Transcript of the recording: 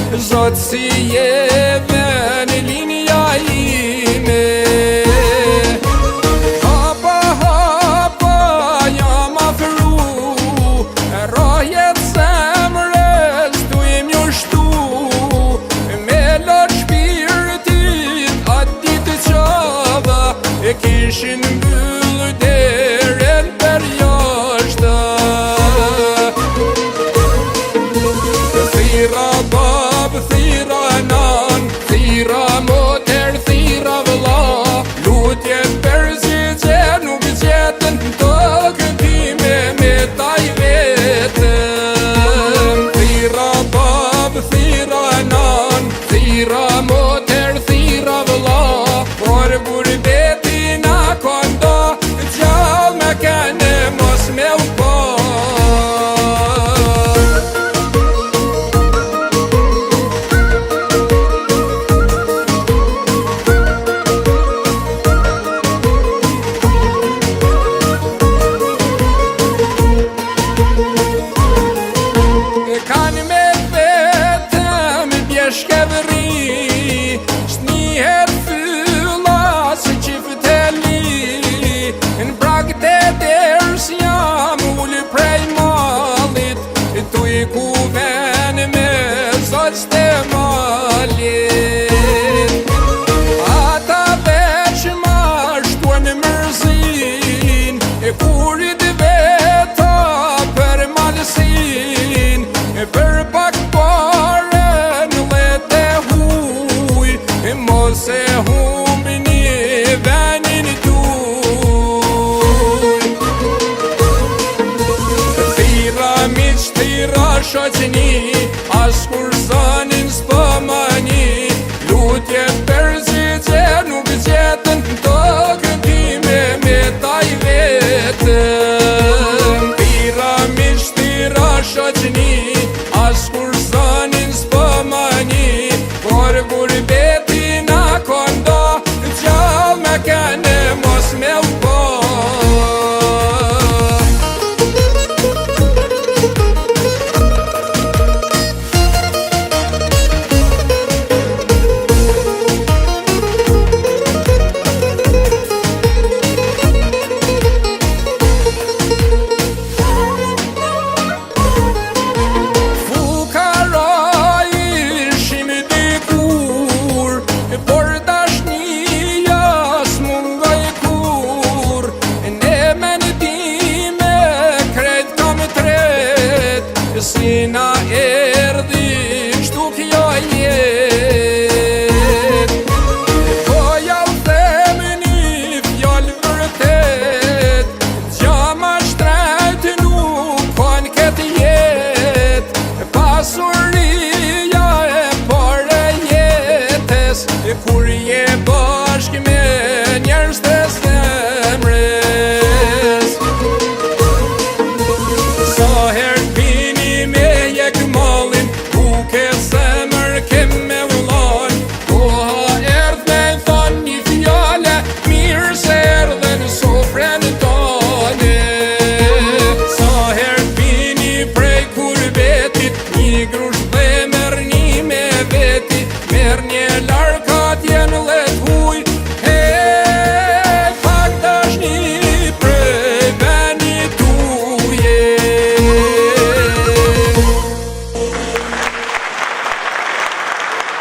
Zotë si jeve në linja ime. Hapa, hapa, jam afru, rojet zemrës tu i mjushtu, me lot shpirtit atë ditë qava, e kishin mbyllë deren për jashtë. Thira bab, thira nan, thira moter, thira vëlla, lutje për zgjidhje nuk gjetën tokën time me taj vetëm. Thira bab, thira nan, thira moter, thira vëlla, por burbetina kondo gjall me kene mos me u pa. Kanë me vetëm bjeshkevëri, shnihet fylla se qifteli, në brak të ders jam ullë prej malit, tu i kuven me zotë të malit. Ata veç ma shtuan mërzin, e kurit veta për malësin, për pak pare në lete huj, mos e huj.